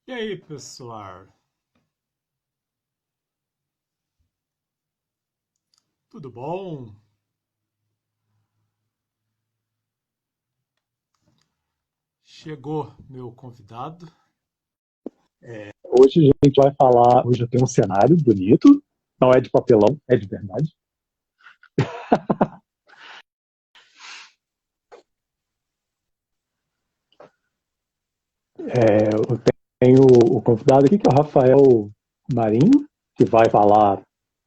E aí, pessoal? Tudo bom? Chegou meu convidado. Hoje a gente vai falar. Hoje eu tenho um cenário bonito, não é de papelão, é de verdade. Eu tenho o convidado aqui, que é o Rafael Marinho, que vai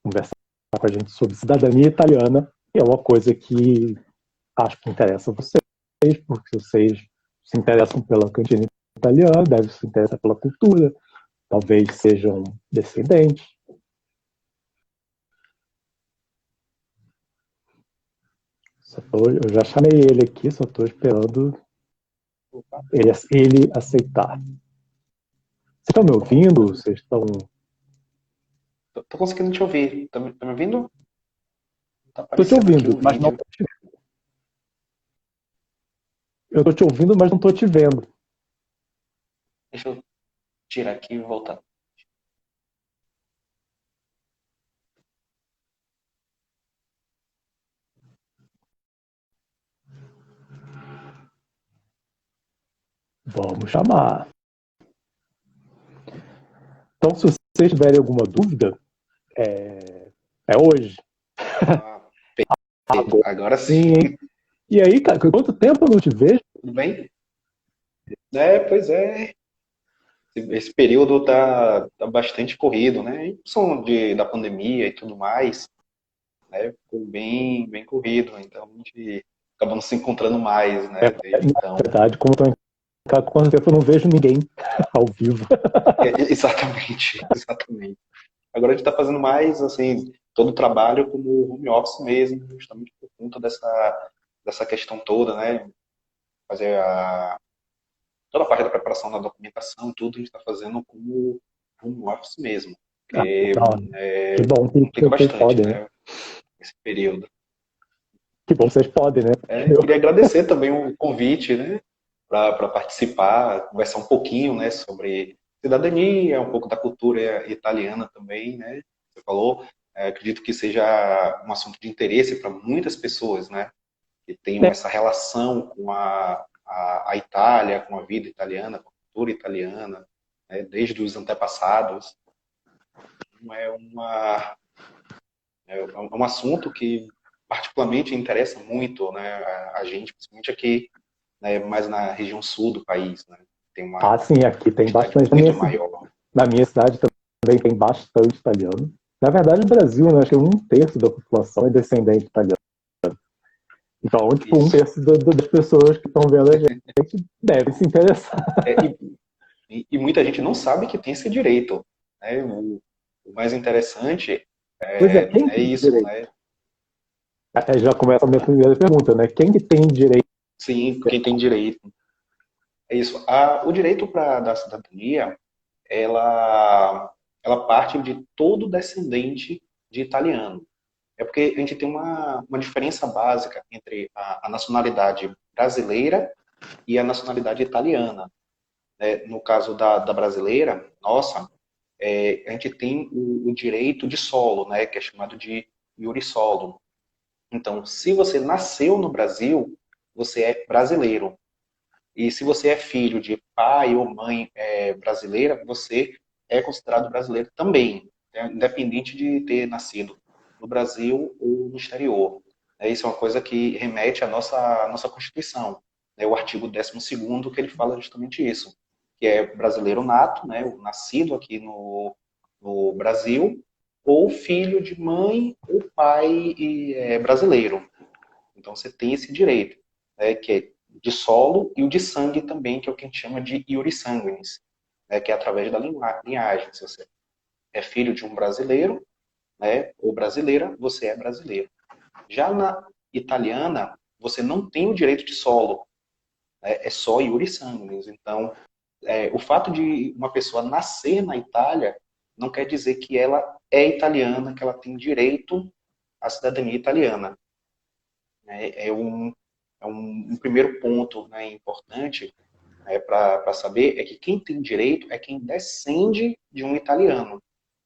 conversar com a gente sobre cidadania italiana, que é uma coisa que acho que interessa a vocês, porque vocês se interessam pela cantina italiana, devem se interessar pela cultura, talvez sejam descendentes. Eu já chamei ele aqui, só estou esperando ele aceitar. Vocês estão me ouvindo? Vocês estão. Tô conseguindo te ouvir. Tá me ouvindo? Tá Estou te aparecendo aqui ouvindo, o mas não. vídeo. Eu estou te ouvindo, mas não estou te vendo. Deixa eu tirar aqui e voltar. Vamos chamar. Então, se vocês tiverem alguma dúvida, é hoje. Ah, perfeito. Agora Agora sim, sim. hein? E aí, cara, quanto tempo eu não te vejo? Tudo bem? Pois é. Esse período tá bastante corrido, né? Em função da pandemia e tudo mais, né? Ficou bem corrido. Então a gente acaba não se encontrando mais, né? Desde Na então. verdade, como estou em casa, quanto tempo eu não vejo ninguém ao vivo. Exatamente, exatamente. Agora a gente está fazendo mais, assim, todo o trabalho como home office mesmo, justamente por conta dessa questão toda, né? Fazer toda a parte da preparação da documentação, tudo a gente está fazendo como home office mesmo, porque Não, que bom que complica vocês bastante, podem, né? né? Esse período. Que bom que vocês podem, né? Queria agradecer também o convite, né? Para participar, conversar um pouquinho, né? Sobre cidadania, um pouco da cultura italiana também, né? Você falou, acredito que seja um assunto de interesse para muitas pessoas, né? Que tenham essa relação com a Itália, com a vida italiana, com a cultura italiana, né? Desde os antepassados. Então, é um assunto que particularmente interessa muito, né, a gente, principalmente aqui, né, mais na região sul do país, né, tem Ah, uma sim, aqui tem quantidade bastante. muito maior. Na minha cidade também tem bastante italiano. Na verdade, no Brasil, né, acho que um terço da população é descendente italiana. Então, tipo, um Isso. terço das pessoas que estão vendo a gente deve se interessar. É, e muita gente não sabe que tem esse direito. Né? O mais interessante Pois é, quem é tem isso, direito? né? Aí já começa a minha primeira pergunta, né? Quem que tem direito? Sim, quem tem direito. É isso. O direito da cidadania, ela, ela parte de todo descendente de italiano. É porque a gente tem uma diferença básica entre a nacionalidade brasileira e a nacionalidade italiana. Né? No caso da brasileira, nossa, a gente tem o direito de solo, né? Que é chamado de iure solo. Então, se você nasceu no Brasil, você é brasileiro. E se você é filho de pai ou mãe brasileira, você é considerado brasileiro também, né? Independente de ter nascido no Brasil ou no exterior. Isso é uma coisa que remete à nossa Constituição, né? O artigo 12º, que ele fala justamente isso, que é brasileiro nato, né? O nascido aqui no Brasil, ou filho de mãe ou pai brasileiro. Então você tem esse direito, né, que é de solo e o de sangue também, que é o que a gente chama de iure sanguinis, né, que é através da linhagem. Se você é filho de um brasileiro, né, ou brasileira, você é brasileiro. Já na italiana, você não tem o direito de solo, né, é só iure sanguinis. Então, o fato de uma pessoa nascer na Itália não quer dizer que ela é italiana, que ela tem direito à cidadania italiana. Né? É um primeiro ponto, né, importante, para saber é que quem tem direito é quem descende de um italiano.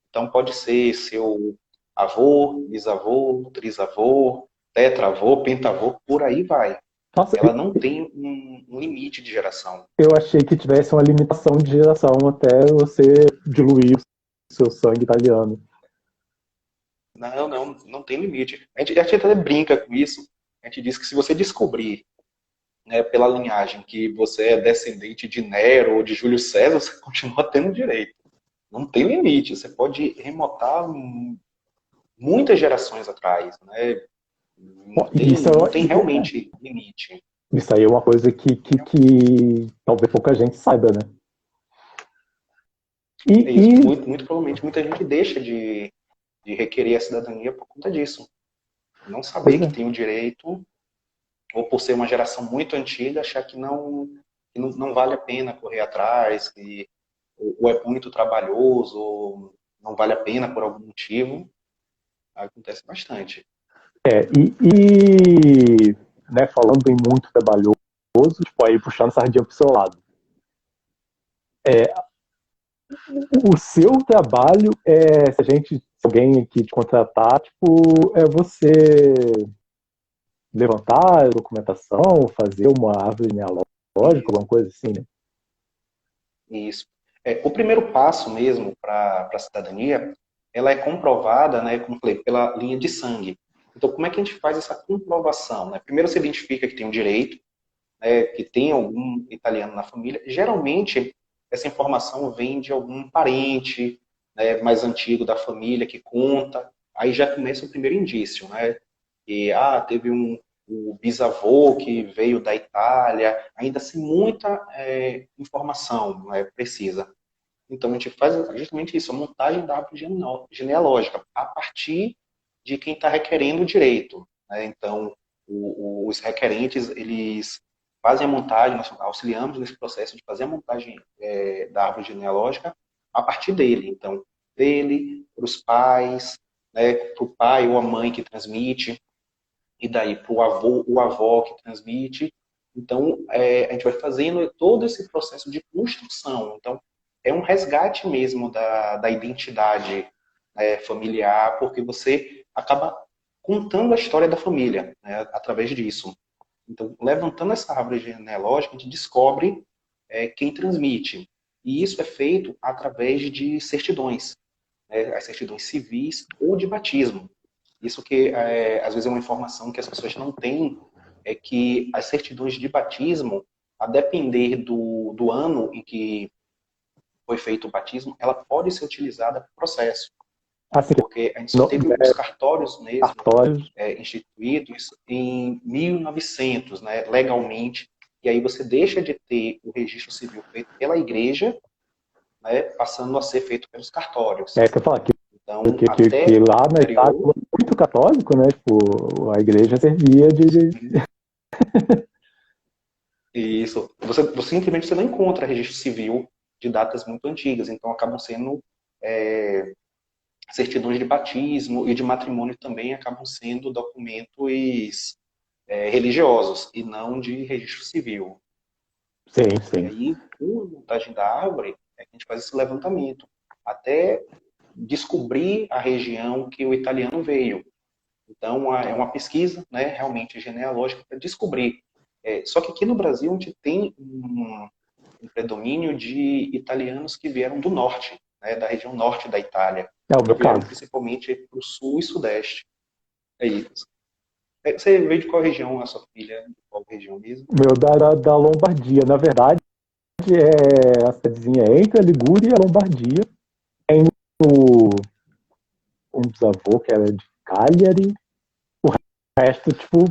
Então pode ser seu avô, bisavô, trisavô, tetravô, pentavô, por aí vai. Nossa, Ela não tem um limite de geração. eu achei que tivesse uma limitação de geração até você diluir o seu sangue italiano. Não tem limite. A gente até brinca com isso. A gente diz que se você descobrir, né, pela linhagem que você é descendente de Nero ou de Júlio César, você continua tendo direito. Não tem limite. Você pode remontar muitas gerações atrás, né? Não tem realmente limite. Isso aí é uma coisa que talvez pouca gente saiba, né? Muito provavelmente muita gente deixa de requerer a cidadania por conta disso. Não saber que tem o direito, ou por ser uma geração muito antiga, achar que não vale a pena correr atrás, que ou é muito trabalhoso, ou não vale a pena por algum motivo. Acontece bastante. Né, falando em muito trabalhoso, tipo, aí puxando sardinha pro seu lado. O seu trabalho se alguém aqui te contratar, tipo, é você levantar a documentação, fazer uma árvore genealógica, alguma coisa assim, né? Isso. O primeiro passo mesmo para a cidadania, ela é comprovada, né, como eu falei, pela linha de sangue. Então, como é que a gente faz essa comprovação? Né? Primeiro, você identifica que tem um direito, né, que tem algum italiano na família. Geralmente, essa informação vem de algum parente, né, mais antigo da família que conta. Aí já começa o primeiro indício, né? E teve o bisavô que veio da Itália, ainda sem muita informação, né, precisa. Então a gente faz justamente isso, a montagem da árvore genealógica, a partir de quem está requerendo o direito. Né? Então, os requerentes, eles fazem a montagem, nós auxiliamos nesse processo de fazer a montagem da árvore genealógica a partir dele. Então, dele, para os pais, né, para o pai ou a mãe que transmite, e daí para o avô, o avó que transmite. Então, a gente vai fazendo todo esse processo de construção. Então, é um resgate mesmo da identidade familiar, porque você acaba contando a história da família, né, através disso. Então, levantando essa árvore genealógica, a gente descobre quem transmite. E isso é feito através de certidões, né, as certidões civis ou de batismo. Isso que, às vezes, é uma informação que as pessoas não têm, é que as certidões de batismo, a depender do ano em que foi feito o batismo, ela pode ser utilizada para o processo. Assim, Porque a gente só teve os cartórios mesmo cartórios. Instituídos em 1900, né, legalmente, e aí você deixa de ter o registro civil feito pela igreja, né, passando a ser feito pelos cartórios. Que eu falo então, que lá na Itália é muito católico, né? Tipo, a igreja servia de... Isso. Você simplesmente você não encontra registro civil de datas muito antigas, então acabam sendo certidões de batismo e de matrimônio também acabam sendo documentos religiosos e não de registro civil. Sim. E aí, com a montagem da árvore, a gente faz esse levantamento até descobrir a região que o italiano veio. Então, é uma pesquisa, né, realmente genealógica para descobrir. Só que aqui no Brasil a gente tem um predomínio de italianos que vieram do norte, né, da região norte da Itália. O meu vieram caso. Principalmente para o sul e sudeste. É isso. Você veio de qual região, a sua filha? De qual região mesmo? O meu da Lombardia. Na verdade, a cidadezinha entre a Ligúria e a Lombardia. Tem um bisavô que era de Cagliari. O resto, tipo...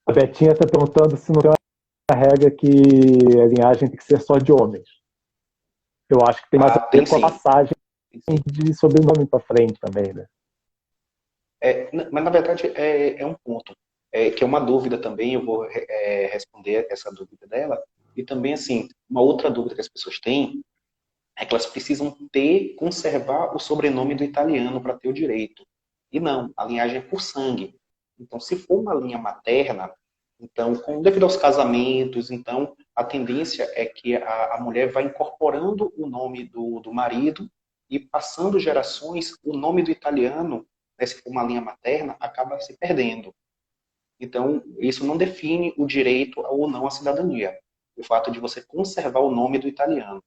a Betinha está perguntando se não tem uma regra que a linhagem tem que ser só de homens. Eu acho que tem mais a ver com a passagem de sobrenome para frente também, né? Mas, na verdade, é um ponto. Que é uma dúvida também, eu vou responder essa dúvida dela. E também, assim, uma outra dúvida que as pessoas têm é que elas precisam conservar o sobrenome do italiano para ter o direito. E não, a linhagem é por sangue. Então, se for uma linha materna, Então, devido aos casamentos, então, a tendência é que a mulher vai incorporando o nome do marido e passando gerações, o nome do italiano, né, se for uma linha materna, acaba se perdendo. Então, isso não define o direito ou não à cidadania. O fato de você conservar o nome do italiano.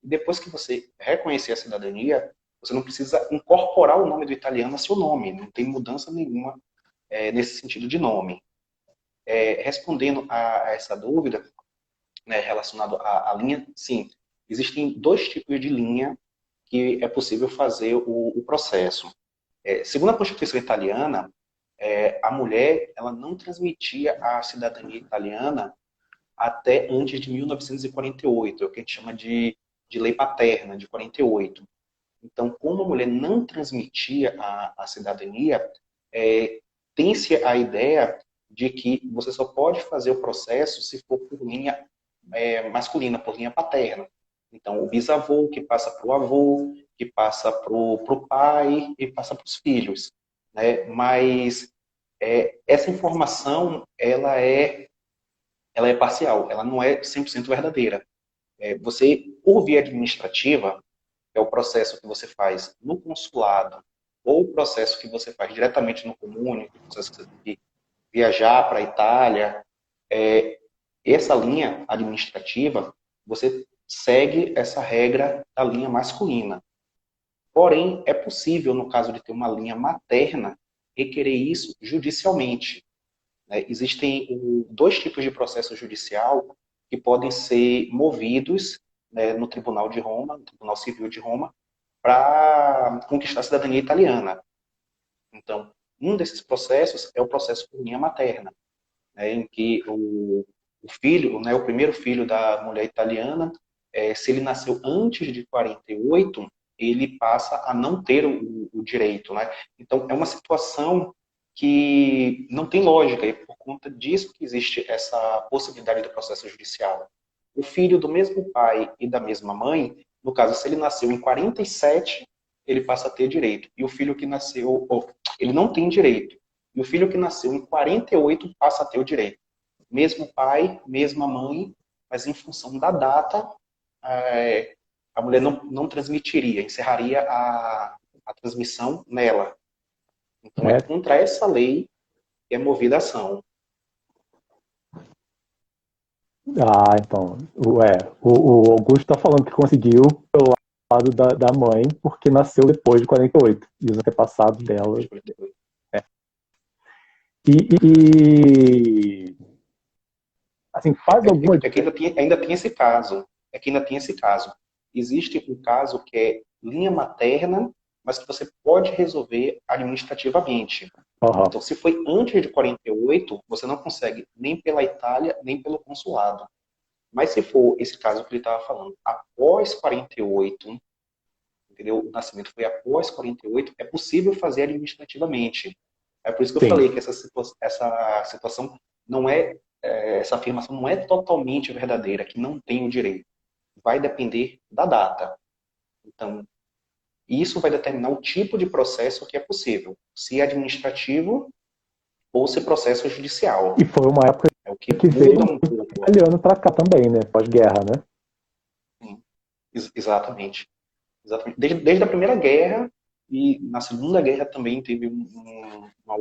E depois que você reconhecer a cidadania, você não precisa incorporar o nome do italiano a seu nome. Não tem mudança nenhuma nesse sentido de nome. Respondendo a essa dúvida, né, relacionado à linha, sim, existem dois tipos de linha que é possível fazer o processo. Segundo a Constituição italiana, a mulher ela não transmitia a cidadania italiana até antes de 1948, é o que a gente chama de lei paterna, de 48. Então, como a mulher não transmitia a cidadania, tem-se a ideia de que você só pode fazer o processo se for por linha masculina, por linha paterna. Então, o bisavô que passa para o avô, que passa para o pai e passa para os filhos. Né? Mas essa informação ela é parcial, ela não é 100% verdadeira. Você, por via administrativa, é o processo que você faz no consulado, ou o processo que você faz diretamente no comune, o processo que você tem que viajar para a Itália, essa linha administrativa, você segue essa regra da linha masculina. Porém, é possível, no caso de ter uma linha materna, requerer isso judicialmente. Existem dois tipos de processo judicial que podem ser movidos no Tribunal de Roma, no Tribunal Civil de Roma, para conquistar a cidadania italiana. Então, um desses processos é o processo por linha materna, em que o filho, o primeiro filho da mulher italiana, se ele nasceu antes de 48, ele passa a não ter o direito. Né? Então, é uma situação que não tem lógica, e por conta disso que existe essa possibilidade do processo judicial. O filho do mesmo pai e da mesma mãe, no caso, se ele nasceu em 47, ele passa a ter direito. E o filho que nasceu, ele não tem direito. E o filho que nasceu em 48 passa a ter o direito. Mesmo pai, mesma mãe, mas em função da data, a mulher não transmitiria, encerraria a transmissão nela. Então, é contra essa lei que é movida a ação. Então, o Augusto está falando que conseguiu pelo lado da mãe, porque nasceu depois de 48, e os antepassados dela. Assim, faz alguma diferença. Ainda tem esse caso. Ainda tem esse caso. Existe um caso que é linha materna, mas que você pode resolver administrativamente. Uhum. Então, se foi antes de 48, você não consegue nem pela Itália, nem pelo consulado. Mas se for esse caso que ele estava falando, após 48, entendeu? O nascimento foi após 48, é possível fazer administrativamente. É por isso que eu falei que essa situação não essa afirmação não é totalmente verdadeira, que não tem o direito. Vai depender da data. Então, isso vai determinar o tipo de processo que é possível, se administrativo ou se processo judicial. E foi uma época que veio muda um pouco. Italiano para cá também, né? Pós-guerra, né? Sim, exatamente. Desde a Primeira Guerra e na Segunda Guerra também teve uma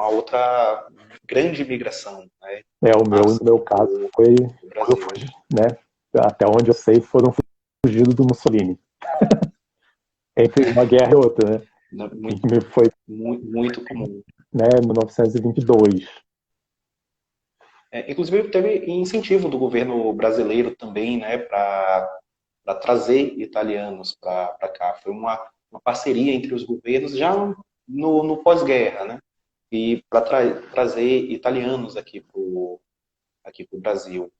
outra grande migração. Né? No meu caso foi, né? Até onde eu sei, foram fugidos do Mussolini. Entre uma guerra e outra, né? Foi muito comum. Né, 1922. Inclusive, teve incentivo do governo brasileiro também, né, para trazer italianos para cá. Foi uma parceria entre os governos já no pós-guerra, né? E para trazer italianos aqui para o Brasil.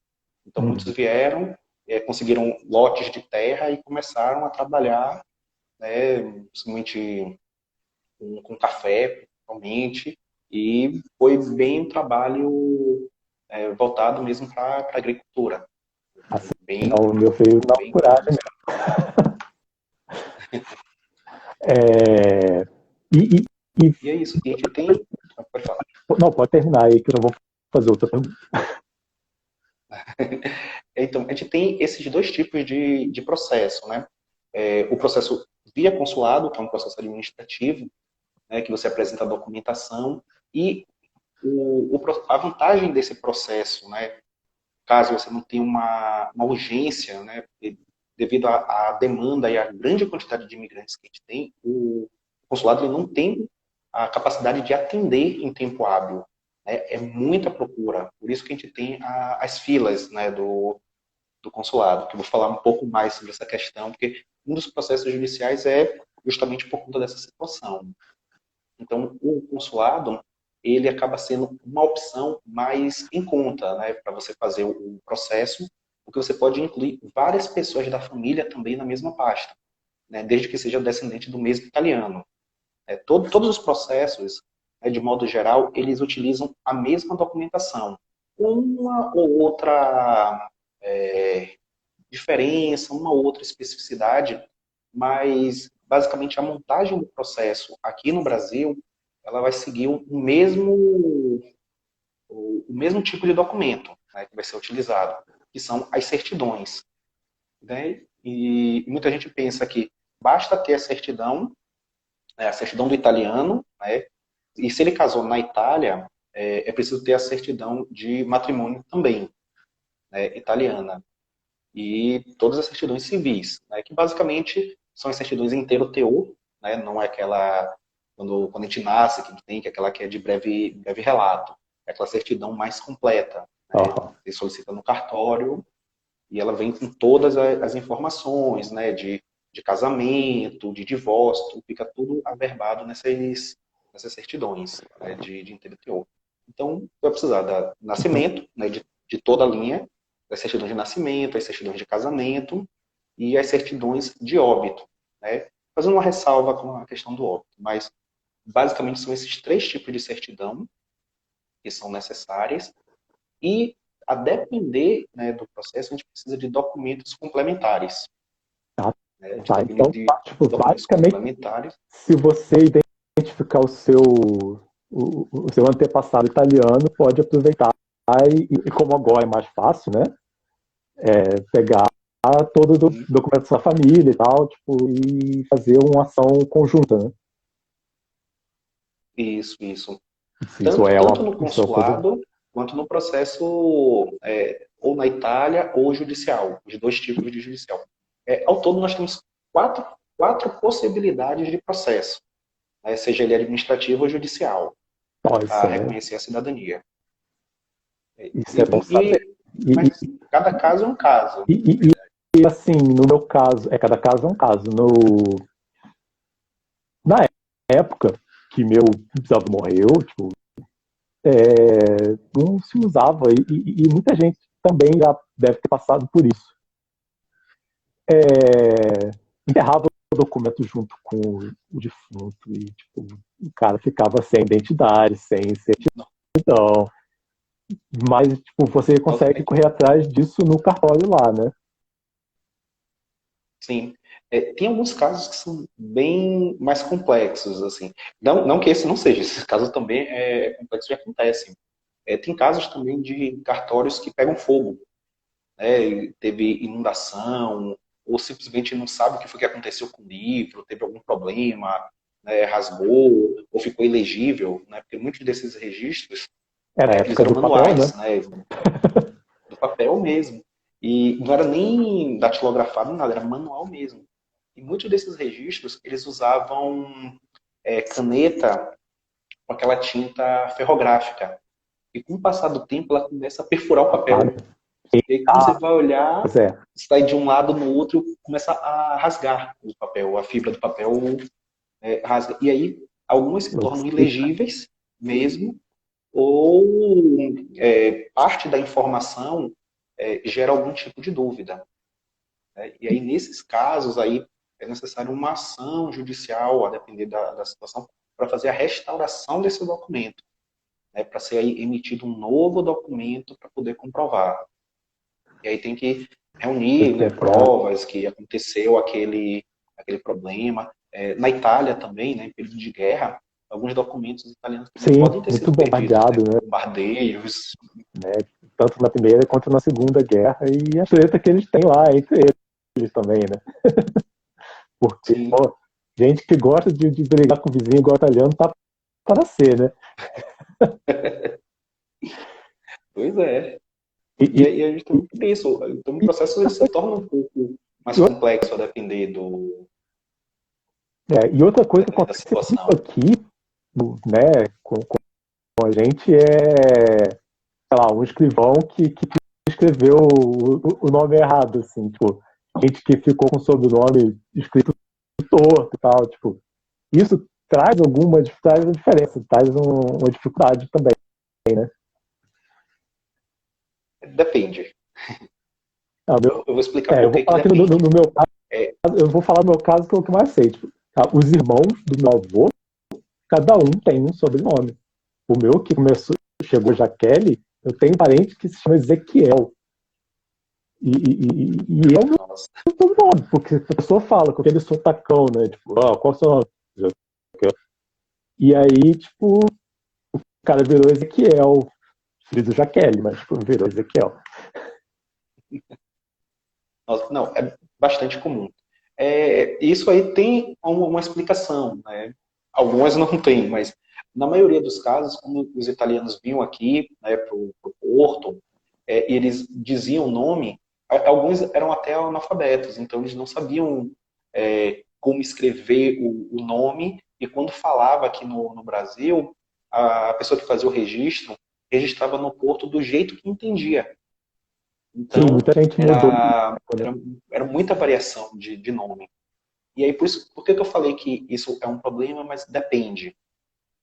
Então, muitos vieram, conseguiram lotes de terra e começaram a trabalhar, né, principalmente com café, principalmente, e foi bem um trabalho voltado mesmo para a agricultura. Assim, o meu veio na coragem mesmo. E é isso, e a gente tem... Pode falar. Não, pode terminar aí que eu já vou fazer outra pergunta. Então, a gente tem esses dois tipos de processo, né? O processo via consulado, que é um processo administrativo, né, que você apresenta a documentação, e a vantagem desse processo, né, caso você não tenha uma urgência, né, devido à demanda e à grande quantidade de imigrantes que a gente tem, o consulado ele não tem a capacidade de atender em tempo hábil. Né? É muita procura, por isso que a gente tem as filas, né, do consulado, que eu vou falar um pouco mais sobre essa questão, porque um dos processos judiciais é justamente por conta dessa situação. Então, o consulado, ele acaba sendo uma opção mais em conta, né, para você fazer o processo, porque você pode incluir várias pessoas da família também na mesma pasta, né, desde que seja descendente do mesmo italiano. Todos os processos, né, de modo geral, eles utilizam a mesma documentação. Uma ou outra diferença, uma ou outra especificidade, mas basicamente a montagem do processo aqui no Brasil, ela vai seguir o mesmo tipo de documento, né, que vai ser utilizado, que são as certidões. Né? E muita gente pensa que basta ter a certidão, né, a certidão do italiano, né, e se ele casou na Itália, é preciso ter a certidão de matrimônio também, né, italiana. E todas as certidões civis, né, que basicamente são as certidões inteiro teor, né, não é aquela, quando a gente nasce, que a gente tem, que é aquela que é de breve relato. É aquela certidão mais completa. Né, Uhum. você solicita no cartório e ela vem com todas as informações, né, de casamento, de divórcio, tudo, fica tudo averbado nessas certidões, né, de inteiro teor. Então, vai precisar do nascimento, né, de toda a linha, das certidões de nascimento, as certidões de casamento e as certidões de óbito. Né? Fazendo uma ressalva com a questão do óbito, mas basicamente são esses três tipos de certidão que são necessárias e, a depender, né, do processo, a gente precisa de documentos complementares. Tá, Né? A gente tá. depende Então, de tipo, documentos basicamente, complementares. se você identificar o seu antepassado italiano, pode aproveitar e como agora é mais fácil, né? Pegar todo o documento da família e tal, tipo, e fazer uma ação conjunta, né? Isso. Isso é Tanto uma, no isso é uma coisa. consulado, quanto no processo ou na Itália ou judicial, os dois tipos de judicial. Ao todo, nós temos quatro possibilidades de processo, né, seja ele administrativo ou judicial, Ó, para reconhecer a cidadania. isso é bom saber. Mas E, assim, cada caso é um caso, e, na e, verdade. e, assim, no meu caso, cada caso é um caso. Na época que meu bisavô morreu, tipo, não se usava, e muita gente também já deve ter passado por isso. Enterrava o documento junto com o defunto e tipo, o cara ficava sem identidade, sem certidão. Mas tipo, você consegue correr atrás disso no cartório lá, né? Sim. Tem alguns casos que são bem mais complexos, assim. Não que esse não seja, esses casos também é complexo e acontecem. Tem casos também de cartórios que pegam fogo, né? E teve inundação, ou simplesmente não sabe o que foi que aconteceu com o livro, teve algum problema, né? Rasgou, ou ficou ilegível, né? Porque muitos desses registros, Era a eles época eram do papel, né? manuais, né? Do papel mesmo. E não era nem datilografado, nada, era manual mesmo. E muitos desses registros, eles usavam caneta com aquela tinta ferrográfica. E com o passar do tempo, ela começa a perfurar o papel. E aí, quando você vai olhar, Pois é. sai de um lado no outro, começa a rasgar o papel, a fibra do papel rasga. E aí, algumas se tornam ilegíveis mesmo, ou parte da informação gera algum tipo de dúvida. Né? E aí, nesses casos, aí, é necessário uma ação judicial, a depender da situação, para fazer a restauração desse documento, né? Para ser aí emitido um novo documento para poder comprovar. E aí tem que reunir, né, provas que aconteceu aquele problema. Na Itália também, né, em período de guerra, alguns documentos italianos também Sim, podem ter muito sido perdidos, né? bombardeado, né? Bombardeios. Tanto na Primeira quanto na Segunda Guerra, e a treta que eles têm lá entre eles também, né? Porque, Sim, pô, gente que gosta de brigar com o vizinho igual italiano tá para ser, né? pois é. E, E, e, aí a gente também tem isso. Então o e, processo ele se torna um pouco mais complexo a depender e outra coisa que depender da acontece muito situação. aqui, né, com a gente é, sei lá, um escrivão que escreveu o nome errado, assim, tipo, gente que ficou com o sobrenome escrito torto e tal, tipo, isso traz uma diferença, traz uma dificuldade também, né? Depende. Ah, Eu vou explicar eu por vou que que falar aqui no depende. meu caso, É, eu vou falar do meu caso que é o que eu mais sei, tipo, os irmãos do meu avô, cada um tem um sobrenome. O meu que chegou Jaqueline, eu tenho um parente que se chama Ezequiel. E é o meu nossa, sobrenome, porque a pessoa fala com aquele sotacão, né? Tipo, qual é o seu nome? E aí, tipo, o cara virou Ezequiel, filho do Jaqueline, mas tipo, virou Ezequiel. nossa, não, é bastante comum. É, isso aí tem uma explicação, né? Algumas não tem, mas na maioria dos casos, quando os italianos vinham aqui, né, para o Porto, e eles diziam o nome, alguns eram até analfabetos, então eles não sabiam como escrever o nome, e quando falava aqui no Brasil, a pessoa que fazia o registro registrava no Porto do jeito que entendia. Sim, Então, muita gente mudou. Né? era muita variação de nome. E aí, por que eu falei que isso é um problema, mas depende.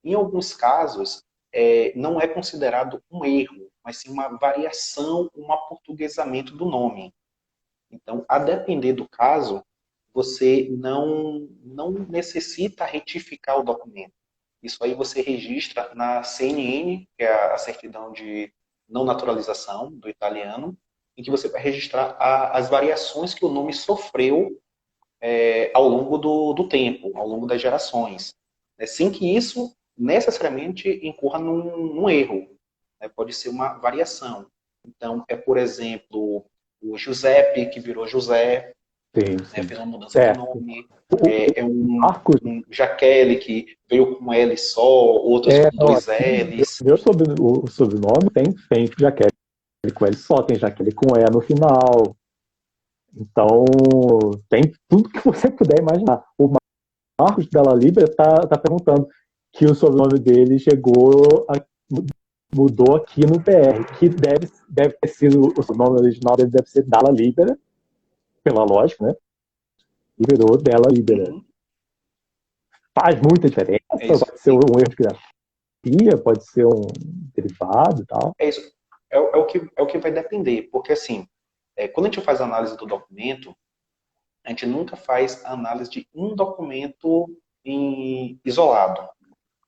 Em alguns casos, não é considerado um erro, mas sim uma variação, um aportuguesamento do nome. Então, a depender do caso, você não necessita retificar o documento. Isso aí você registra na CNN, que é a certidão de não naturalização do italiano, em que você vai registrar as variações que o nome sofreu ao longo do tempo, ao longo das gerações, né, sem que isso necessariamente incorra num erro. Né, pode ser uma variação. Então, por exemplo, o Giuseppe, que virou José, Sim, né, sim. fez uma mudança de É, nome. o Marcos, Um Jaqueline, que veio com L só, outros com não, dois aqui, L's. o sobrenome tem Jaqueline com L só, tem Jaqueline com E no final. Então, tem tudo que você puder imaginar. O Marcos Della Libera tá perguntando que o sobrenome dele mudou aqui no BR, que deve ter sido, o sobrenome original dele deve ser Dalla Libera, pela lógica, né? E virou Della Libera. Uhum, Faz muita diferença, é isso. pode ser um erro de grafia, pode ser um derivado e tal. É isso. É o que vai depender, porque assim, quando a gente faz a análise do documento, a gente nunca faz a análise de um documento isolado.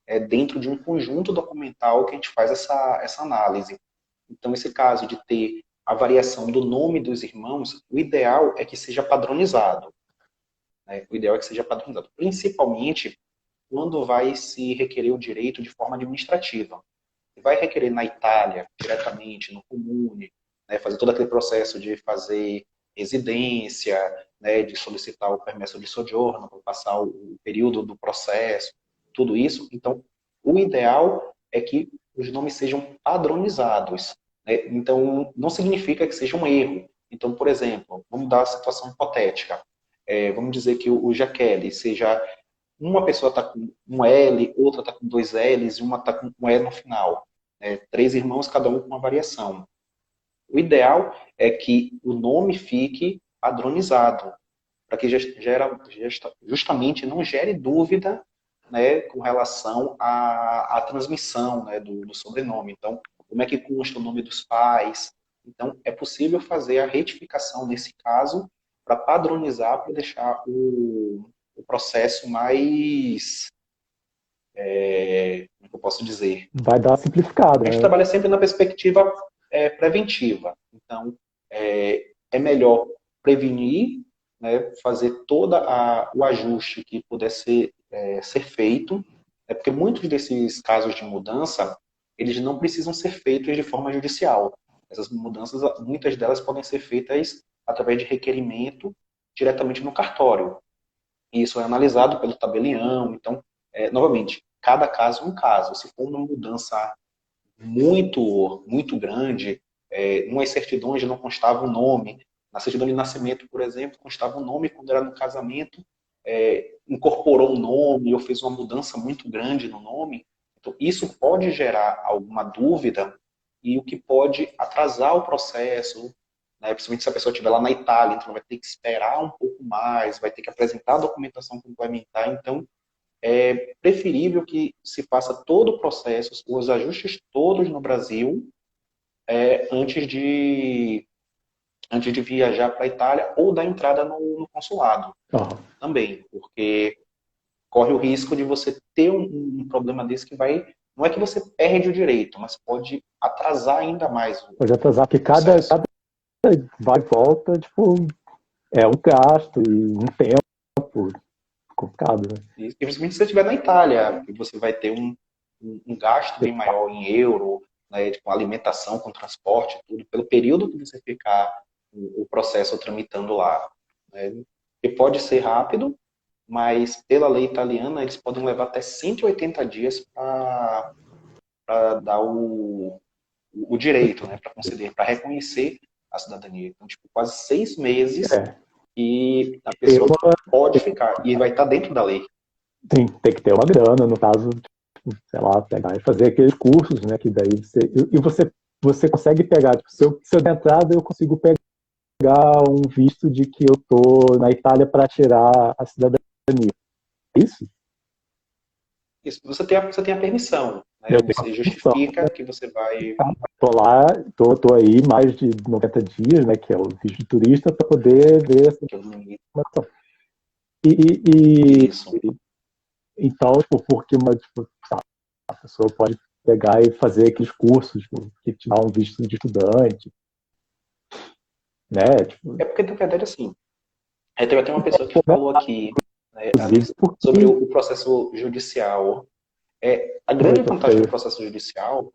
É dentro de um conjunto documental que a gente faz essa análise. Então, esse caso de ter a variação do nome dos irmãos, o ideal é que seja padronizado. Né? O ideal é que seja padronizado, principalmente quando vai se requerer o direito de forma administrativa. Vai requerer na Itália, diretamente, no comune, né, fazer todo aquele processo de fazer residência, né, de solicitar o permesso de soggiorno, para passar o período do processo, tudo isso. Então, o ideal é que os nomes sejam padronizados. Né? Então, não significa que seja um erro. Então, por exemplo, vamos dar a situação hipotética. Vamos dizer que o Jaqueline seja uma pessoa está com um L, outra está com dois L's e uma está com um E no final. Três irmãos, cada um com uma variação. O ideal é que o nome fique padronizado, para que justamente não gere dúvida, né, com relação à transmissão, né, do sobrenome. Então, como é que consta o nome dos pais? Então, é possível fazer a retificação nesse caso para padronizar, para deixar o processo mais, como eu posso dizer, Vai dar uma simplificada, a gente né? trabalha sempre na perspectiva preventiva. Então, é melhor prevenir, né, fazer todo o ajuste que puder ser feito, É porque muitos desses casos de mudança, eles não precisam ser feitos de forma judicial. Essas mudanças, muitas delas podem ser feitas através de requerimento diretamente no cartório. E isso é analisado pelo tabelião. Então, novamente, cada caso é um caso. Se for uma mudança muito grande, umas certidões não constava o nome. Na certidão de nascimento, por exemplo, constava o nome quando era no casamento, incorporou um nome ou fez uma mudança muito grande no nome. Então, isso pode gerar alguma dúvida e o que pode atrasar o processo, né? Principalmente se a pessoa estiver lá na Itália, então vai ter que esperar um pouco mais, vai ter que apresentar a documentação complementar. Então, é preferível que se faça todo o processo, os ajustes todos no Brasil, antes de viajar para a Itália ou dar entrada no consulado Aham. também, porque corre o risco de você ter um problema desse que vai. Não é que você perde o direito, mas pode atrasar ainda mais Pode atrasar, porque o cada processo. vai e volta, tipo, é um gasto e um tempo complicado, né? E principalmente se você estiver na Itália, que você vai ter um gasto bem maior em euro, né, com alimentação, com transporte, tudo, pelo período que você ficar o processo tramitando lá. Né? E pode ser rápido, mas pela lei italiana eles podem levar até 180 dias para dar o direito, né, para conceder, para reconhecer a cidadania. Então, tipo, quase 6 meses É, e a tem pessoa uma, pode ficar e vai estar dentro da lei. tem que ter uma grana, no caso, sei lá, pegar e fazer aqueles cursos, né? Que daí você consegue pegar, tipo, se eu der entrada, eu consigo pegar um visto de que eu tô na Itália para tirar a cidadania. Isso? Isso, você tem a permissão, né? Eu tenho a Você função. justifica que você vai. Tô lá, tô aí mais de 90 dias, né? Que é o visto de turista, para poder ver essa Que é o limite. informação. E Isso. então, tipo, porque tipo, a pessoa pode pegar e fazer aqueles cursos, tipo, que te dá um visto de estudante, né? Tipo, É porque, na verdade, assim, teve até uma pessoa que falou aqui, né, inclusive sobre porque o processo judicial. A grande vantagem do processo judicial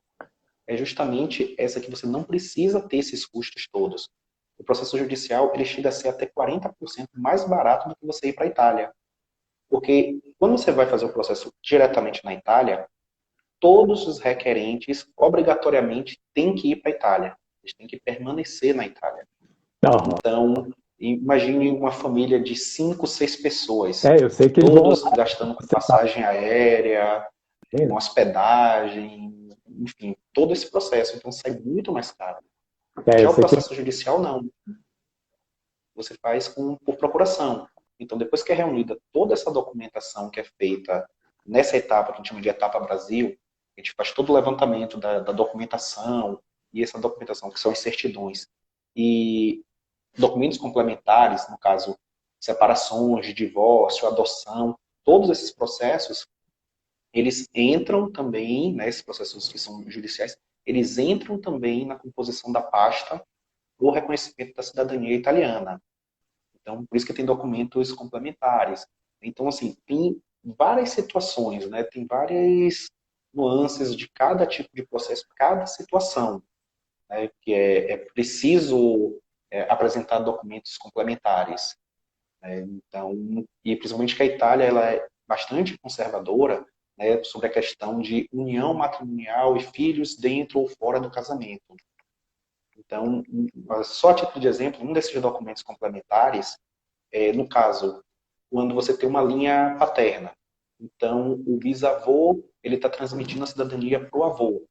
é justamente essa que você não precisa ter esses custos todos. O processo judicial ele chega a ser até 40% mais barato do que você ir para a Itália. Porque quando você vai fazer o processo diretamente na Itália, todos os requerentes obrigatoriamente têm que ir para a Itália. Eles têm que permanecer na Itália. não, Então, imagine uma família de 5, 6 pessoas, eu sei que eles vão todos lá, gastando com você tá passagem aérea, com vendo? hospedagem, enfim, todo esse processo. Então, sai muito mais caro. Eu Já o sei que processo judicial, não. Você faz por procuração. Então, depois que é reunida toda essa documentação que é feita nessa etapa, que a gente chama de etapa Brasil, a gente faz todo o levantamento da documentação, e essa documentação, que são as certidões, e documentos complementares, no caso, separações, divórcio, adoção, todos esses processos, eles entram também, né, esses processos que são judiciais, eles entram também na composição da pasta do reconhecimento da cidadania italiana. Então, por isso que tem documentos complementares. Então, assim, tem várias situações, né? Tem várias nuances de cada tipo de processo, cada situação, né? Que é preciso apresentar documentos complementares. Né? Então, e principalmente que a Itália ela é bastante conservadora, né, sobre a questão de união matrimonial e filhos dentro ou fora do casamento. Então, só a título de exemplo, um desses documentos complementares no caso, quando você tem uma linha paterna. Então, o bisavô ele está transmitindo a cidadania para o avô.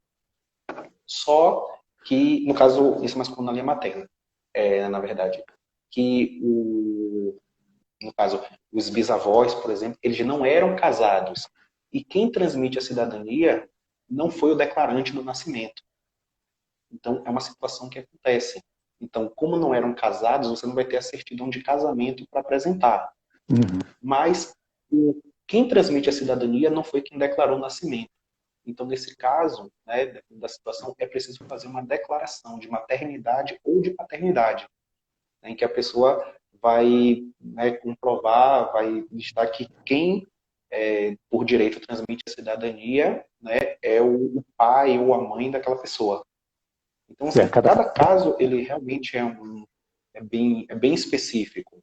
Só que, no caso, isso é mais comum na linha materna, na verdade. Que, no caso, os bisavós, por exemplo, eles não eram casados. E quem transmite a cidadania não foi o declarante do nascimento. Então, é uma situação que acontece. Então, como não eram casados, você não vai ter a certidão de casamento para apresentar. Uhum. Mas quem transmite a cidadania não foi quem declarou o nascimento. Então, nesse caso, né, dependendo da situação, é preciso fazer uma declaração de maternidade ou de paternidade, né, em que a pessoa vai, né, comprovar, vai listar que quem por direito, transmite a cidadania, né, é o pai ou a mãe daquela pessoa. Então, assim, cada caso, ele realmente é bem específico,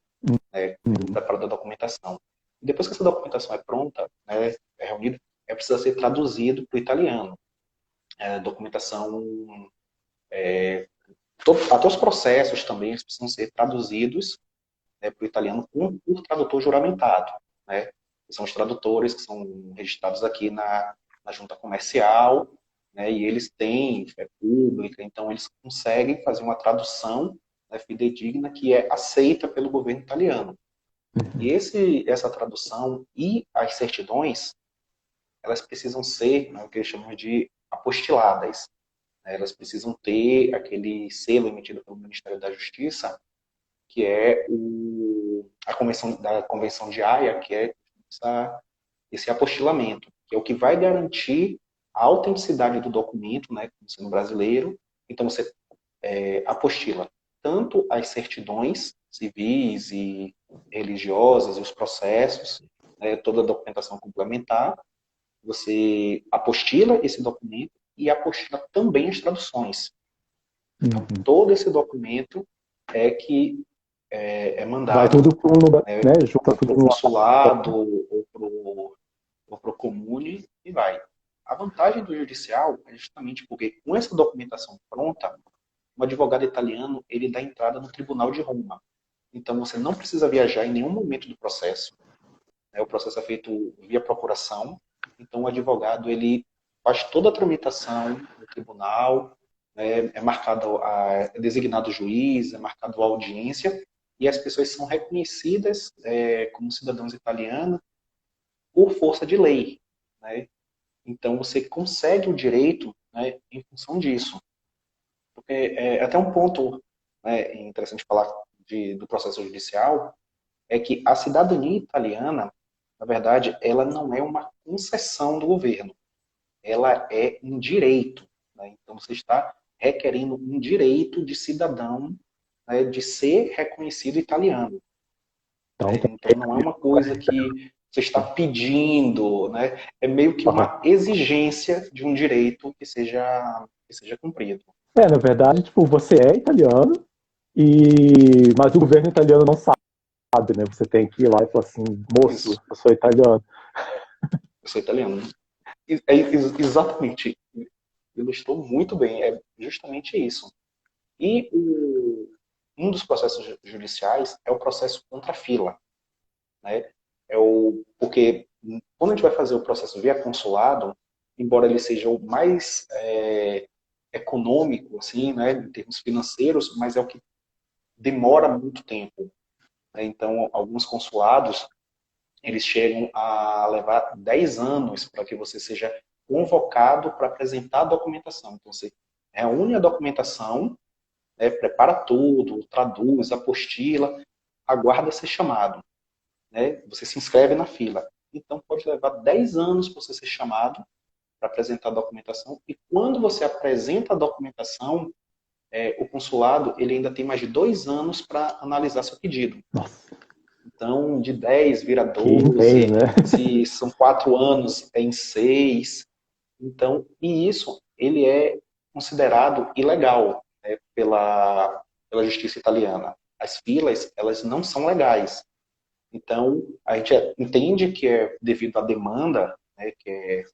né, no preparo da documentação. E depois que essa documentação é pronta, né, é reunida, precisa ser traduzido para o italiano. A documentação, até os processos também eles precisam ser traduzidos, né, para o italiano por tradutor juramentado, né? São os tradutores que são registrados aqui na junta comercial, né, e eles têm fé pública, então eles conseguem fazer uma tradução, né, fidedigna que é aceita pelo governo italiano. E essa tradução e as certidões, elas precisam ser, né, o que eles chamam de apostiladas. Né? Elas precisam ter aquele selo emitido pelo Ministério da Justiça, que é a Convenção de Haia, que é esse apostilamento, que é o que vai garantir a autenticidade do documento, né, sendo brasileiro. Então, você apostila tanto as certidões civis e religiosas e os processos, né, toda a documentação complementar, você apostila esse documento e apostila também as traduções. Então, todo esse documento que é mandado, vai tudo né, junta tudo para o consulado ou para o comune e vai. A vantagem do judicial é justamente porque com essa documentação pronta, um advogado italiano ele dá entrada no Tribunal de Roma. Então você não precisa viajar em nenhum momento do processo. O processo é feito via procuração. Então o advogado ele faz toda a tramitação no tribunal, é designado juiz, é marcado a audiência e as pessoas são reconhecidas como cidadãos italianos por força de lei, né? Então você consegue o direito, né, em função disso. Porque até um ponto, né, interessante falar do processo judicial é que a cidadania italiana, na verdade, ela não é uma concessão do governo, ela é um direito, né? Então você está requerendo um direito de cidadão, né, de ser reconhecido italiano. Então não é uma coisa que você está pedindo, né? É meio que uma exigência de um direito que seja cumprido. Na verdade, tipo, você é italiano, mas o governo italiano não sabe, né? Você tem que ir lá e falar assim, moço, Isso. eu sou italiano. Eu sou italiano. Exatamente. Ilustrou muito bem. É justamente isso. E um dos processos judiciais é o processo contra a fila, né? Porque quando a gente vai fazer o processo via consulado, embora ele seja o mais econômico, assim, né, em termos financeiros, mas é o que demora muito tempo. Né? Então, alguns consulados eles chegam a levar 10 anos para que você seja convocado para apresentar a documentação. Então, você reúne a documentação, né, prepara tudo, traduz, apostila, aguarda ser chamado. Né? Você se inscreve na fila. Então, pode levar 10 anos para você ser chamado para apresentar a documentação. E quando você apresenta a documentação, o consulado ele ainda tem mais de 2 anos para analisar seu pedido. Nossa. Então, de 10 vira 12, né? se são 4 anos, é em 6. Então, e isso, ele é considerado ilegal, né, pela justiça italiana. As filas, elas não são legais. Então, a gente entende que é devido à demanda, né, que é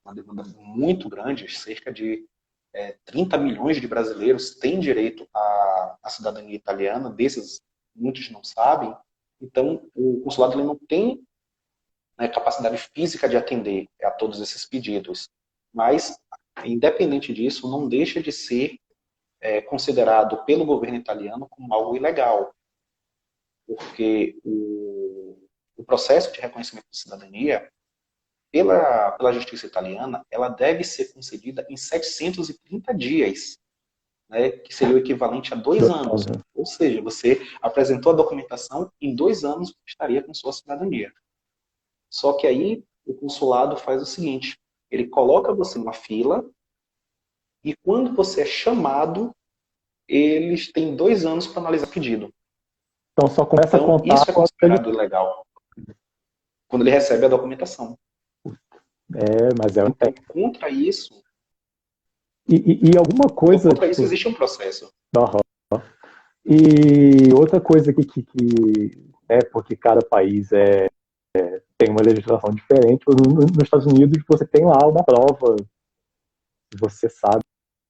uma demanda muito grande, cerca de 30 milhões de brasileiros têm direito à cidadania italiana, desses muitos não sabem. Então, o consulado ele não tem, né, capacidade física de atender a todos esses pedidos. Mas, independente disso, não deixa de ser considerado pelo governo italiano como algo ilegal. Porque o processo de reconhecimento de cidadania, pela justiça italiana, ela deve ser concedida em 730 dias, né, que seria o equivalente a 2 anos. Ou seja, você apresentou a documentação, em 2 anos estaria com sua cidadania. Só que aí o consulado faz o seguinte, ele coloca você numa fila e quando você é chamado, eles têm 2 anos para analisar o pedido. Então só começa a contar isso é considerado ilegal. quando ele recebe a documentação. Mas é um Então, tempo. contra isso, E alguma coisa. contra isso Tipo, existe um processo. aham. E outra coisa que porque cada país tem uma legislação diferente. Nos Estados Unidos você tem lá uma prova, se você sabe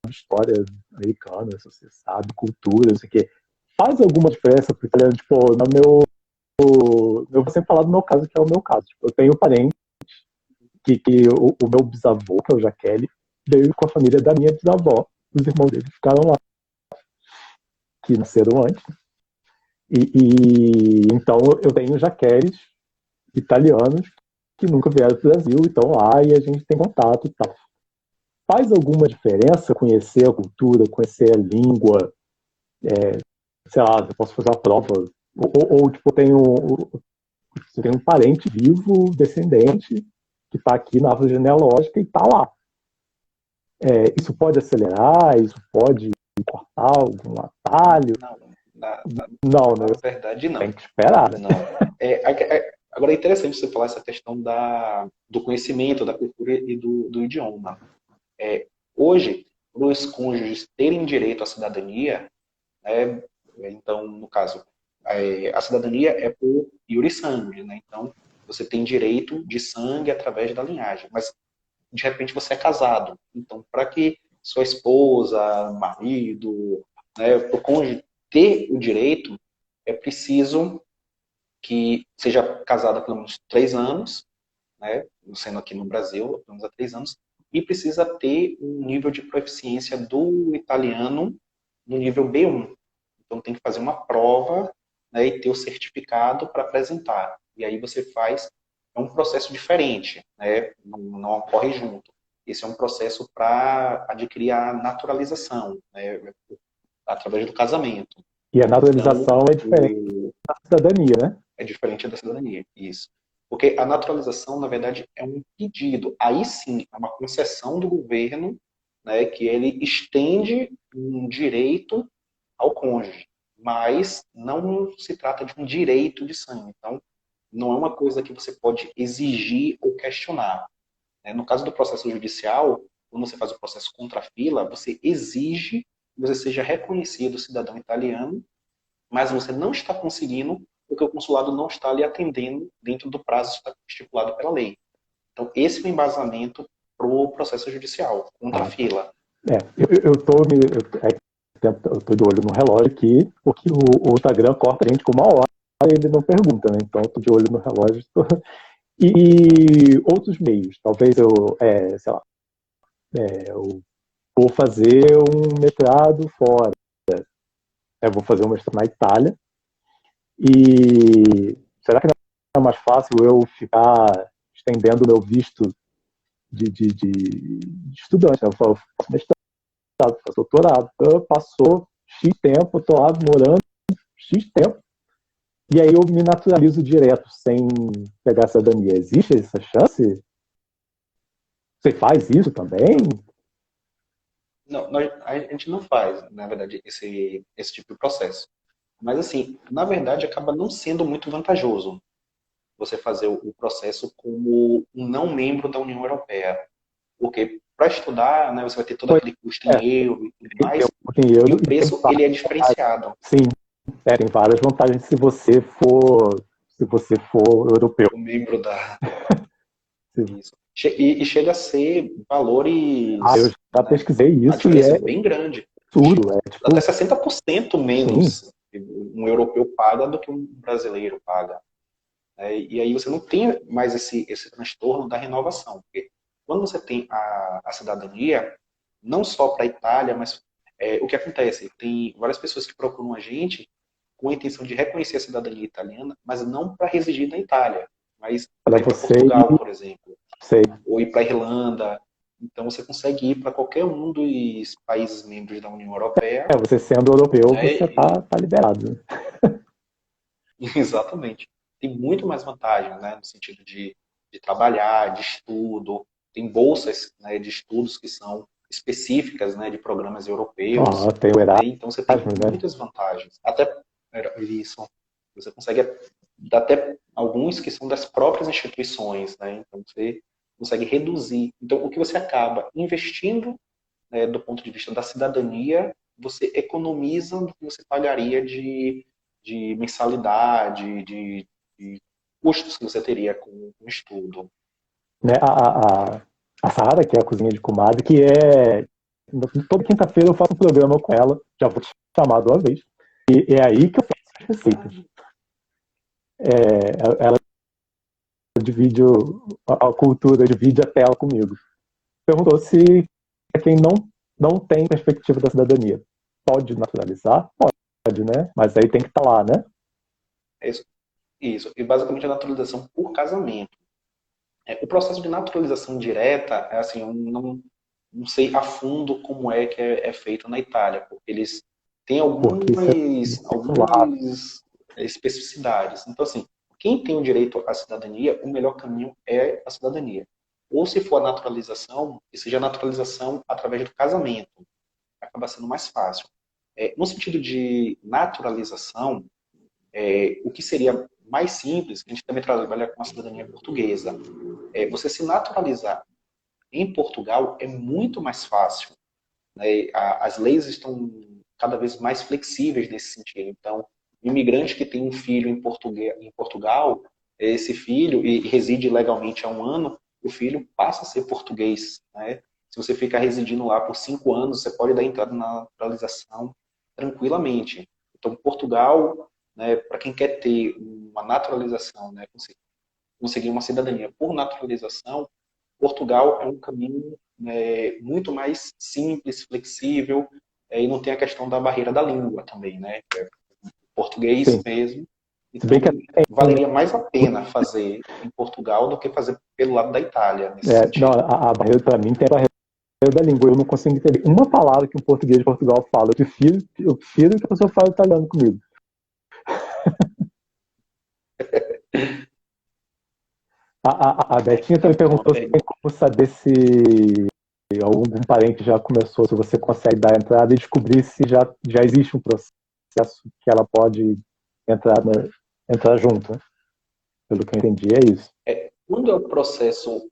história americana, se você sabe cultura, não sei o quê. Faz alguma diferença pro italiano? Tipo, eu vou sempre falar do meu caso, que é o meu caso. Tipo, eu tenho parente que o meu bisavô, que é o Jaqueline, veio com a família da minha bisavó. Os irmãos dele ficaram lá, que nasceram antes. Então eu tenho Jaqueles italianos que nunca vieram para o Brasil e estão lá e a gente tem contato e tal. Faz alguma diferença conhecer a cultura, conhecer a língua? Sei lá, eu posso fazer uma prova. Ou tipo, você tem um parente vivo, descendente, que está aqui na árvore genealógica e está lá. Isso pode acelerar? Isso pode cortar algum atalho? Não, né? Na verdade, não. Tem que esperar. Né? Não. Agora é interessante você falar essa questão do conhecimento, da cultura e do idioma. Hoje, para os cônjuges terem direito à cidadania, então, no caso, a cidadania é por iure sangue, né? Então, você tem direito de sangue através da linhagem, mas de repente você é casado. Então, para que sua esposa, marido, né, o cônjuge ter o direito, é preciso que seja casado há pelo menos 3 anos, né, sendo aqui no Brasil, pelo menos há 3 anos, e precisa ter um nível de proficiência do italiano no nível B1. Então tem que fazer uma prova, né, e ter o certificado para apresentar. E aí você faz, é um processo diferente, né, não ocorre junto. Esse é um processo para adquirir a naturalização, né, através do casamento. E a naturalização Então, é diferente da cidadania, né? é diferente da cidadania, isso. Porque a naturalização, na verdade, é um pedido. Aí sim, é uma concessão do governo, né, que ele estende um direito ao cônjuge, mas não se trata de um direito de sangue. Então, não é uma coisa que você pode exigir ou questionar. No caso do processo judicial, quando você faz o processo contra a fila, você exige que você seja reconhecido cidadão italiano, mas você não está conseguindo porque o consulado não está lhe atendendo dentro do prazo estipulado pela lei. Então, esse é o embasamento para o processo judicial, contra a fila. Eu tô de olho no relógio aqui, porque o Instagram corta a gente com 1 hora e ele não pergunta, né? Então eu tô de olho no relógio. E outros meios, talvez sei lá, eu vou fazer um mestrado fora, eu vou fazer um mestrado na Itália, e será que não é mais fácil eu ficar estendendo o meu visto de estudante? Eu faço mestrado, faço doutorado, passou X tempo, estou lá morando X tempo, e aí eu me naturalizo direto, sem pegar a cidadania. Existe essa chance? Você faz isso também? Não, a gente não faz, na verdade, esse tipo de processo. Mas, assim, na verdade, acaba não sendo muito vantajoso você fazer o processo como um não membro da União Europeia. Porque para estudar, né, você vai ter todo aquele custo em euro e tudo mais, e o preço ele é diferenciado. Sim, tem várias vantagens se você for europeu. O membro da... Isso. E chega a ser valores... Eu já pesquisei isso. A diferença é bem grande. Tudo. Até 60% menos um europeu paga do que um brasileiro paga. E aí você não tem mais esse transtorno da renovação. Porque quando você tem a cidadania, não só para a Itália, mas o que acontece? Tem várias pessoas que procuram a gente com a intenção de reconhecer a cidadania italiana, mas não para residir na Itália, mas para ir para Portugal, por exemplo. Ou ir para a Irlanda. Então você consegue ir para qualquer um dos países membros da União Europeia. Você sendo europeu, você tá liberado. Exatamente. Tem muito mais vantagens, né, no sentido de trabalhar, de estudo. Tem bolsas, né, de estudos que são específicas, né, de programas europeus. Tem o Erasmus, então você tem muitas vantagens. Até isso. Você consegue até alguns que são das próprias instituições, né? Então você consegue reduzir. Então o que você acaba investindo, né, do ponto de vista da cidadania, você economiza do que você pagaria de mensalidade, de custos que você teria com o estudo. Né, a Sara, que é a cozinha de comadre, que é. Toda quinta-feira eu faço um programa com ela, já vou te chamar de uma vez. E é aí que eu faço as receitas. Ela divide a cultura, divide a tela comigo. Perguntou se quem não tem perspectiva da cidadania pode naturalizar? Pode, né? Mas aí tem que estar lá, né? É isso. Isso. E basicamente a naturalização por casamento. O processo de naturalização direta, é assim, eu não sei a fundo como é que é feito na Itália, porque eles têm Porque isso é lá. algumas especificidades. Então, assim, quem tem o direito à cidadania, o melhor caminho é a cidadania. Ou se for a naturalização, que seja a naturalização através do casamento, acaba sendo mais fácil. No sentido de naturalização, o que seria mais simples, a gente também trabalha com a cidadania portuguesa, você se naturalizar em Portugal é muito mais fácil, né? As leis estão cada vez mais flexíveis nesse sentido. Então, o imigrante que tem um filho em Portugal, esse filho e reside legalmente há um ano, o filho passa a ser português, né? Se você ficar residindo lá por 5 anos, você pode dar entrada na naturalização tranquilamente. Então, Portugal, né, para quem quer ter uma naturalização, né, conseguir uma cidadania por naturalização, Portugal é um caminho, muito mais simples, flexível, e não tem a questão da barreira da língua também, né? É português Sim. mesmo. Se bem Então, que valeria mais a pena fazer em Portugal do que fazer pelo lado da Itália, nesse não, sentido. a barreira para mim tem a barreira da língua. Eu não consigo entender uma palavra que um português de Portugal fala. Eu prefiro que a pessoa fale italiano comigo. A Betinha também É uma perguntou se tem pergunta. como saber se algum parente já começou, se você consegue dar a entrada e descobrir se já existe um processo que ela pode entrar junto. Né? Pelo que eu entendi, é isso. Quando é o processo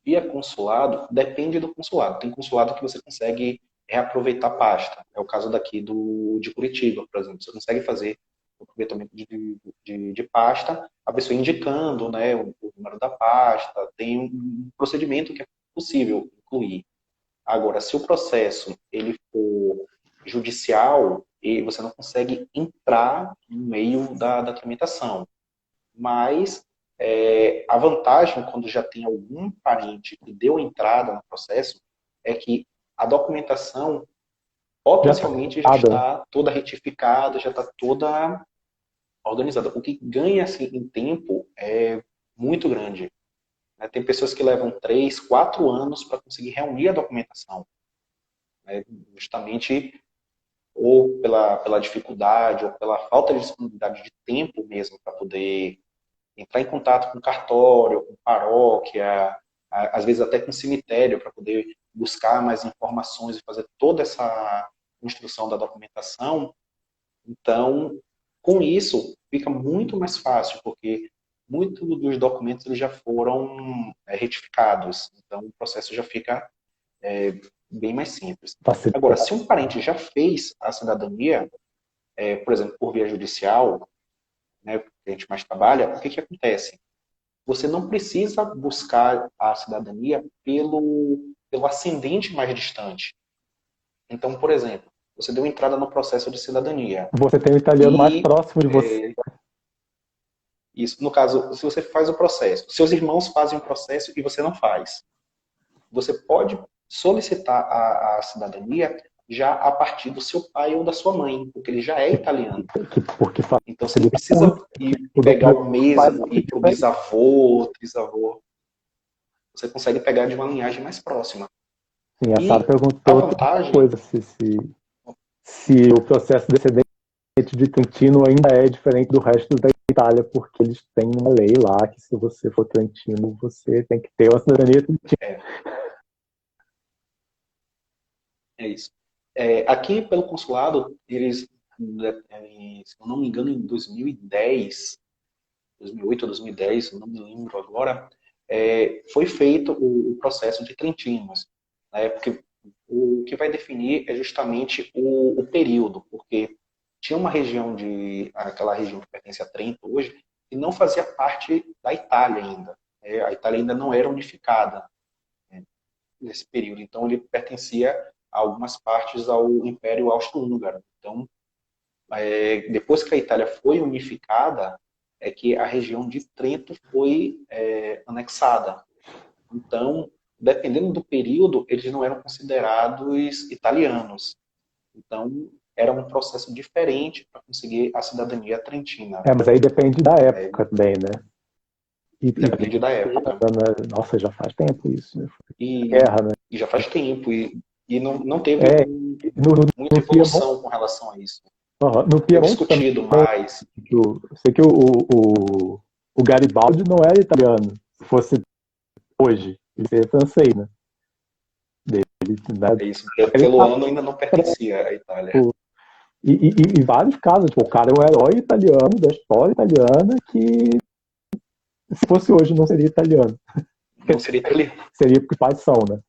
via consulado, depende do consulado. Tem consulado que você consegue reaproveitar pasta. É o caso daqui de Curitiba, por exemplo. Você consegue fazer o aproveitamento de pasta, a pessoa indicando, né, o número da pasta. Tem um procedimento que é possível incluir. Agora, se o processo ele for judicial, e você não consegue entrar no meio da tramitação. Mas a vantagem, quando já tem algum parente que deu entrada no processo, é que a documentação Já está potencialmente já nada. está toda retificada, já está toda organizada. O que ganha assim, em tempo é muito grande. Né? Tem pessoas que levam 3, 4 anos para conseguir reunir a documentação. Né? Justamente ou pela dificuldade, ou pela falta de disponibilidade de tempo mesmo para poder entrar em contato com cartório, com paróquia, às vezes até com cemitério, para poder buscar mais informações e fazer toda essa construção da documentação. Então, com isso, fica muito mais fácil, porque muitos dos documentos eles já foram retificados. Então, o processo já fica bem mais simples. Agora, Facilitar. se um parente já fez a cidadania, por exemplo, por via judicial, né, que a gente mais trabalha, o que que acontece? Você não precisa buscar a cidadania pelo ascendente mais distante. Então, por exemplo, você deu entrada no processo de cidadania. Você tem o italiano mais E, próximo de você. isso, no caso, se você faz o processo, seus irmãos fazem o processo e você não faz. Você pode solicitar a cidadania já a partir do seu pai ou da sua mãe, porque ele já é italiano. Porque Então, você não facilita precisa muito. ir O pegar documento o mais mesmo, ir rápido para o pra ele. bisavô, trisavô. Você consegue pegar de uma linhagem mais próxima. Sim, a Sara E perguntou a outra vantagem coisa, se o processo descendente de Trentino ainda é diferente do resto da Itália, porque eles têm uma lei lá que se você for trentino, você tem que ter uma cidadania trentina. é, é isso. Aqui, pelo consulado, eles, se eu não me engano, em 2010, 2008 ou 2010, não me lembro agora, foi feito o processo de Trentinos, né? Porque o que vai definir é justamente o período, porque tinha uma região aquela região que pertence a Trento hoje, que não fazia parte da Itália ainda. A Itália ainda não era unificada, né, nesse período. Então, ele pertencia a algumas partes ao Império Austro-Húngaro. Então, depois que a Itália foi unificada, é que a região de Trento foi anexada. Então, dependendo do período, eles não eram considerados italianos. Então, era um processo diferente para conseguir a cidadania trentina. Mas aí depende da época também, né? Depende da época. Nossa, já faz tempo isso, né? E, Guerra, né? e já faz tempo. E não teve muita no Piemonte, evolução com relação a isso. no Foi Piemonte também, discutido mais. eu sei que o Garibaldi não era italiano. Se fosse hoje, ele seria francês, né? É isso. Pelo ano ainda não pertencia à Itália. E vários casos, tipo, o cara é um herói italiano, da história italiana, que se fosse hoje não seria italiano. Não seria italiano. Seria porque pais são, né?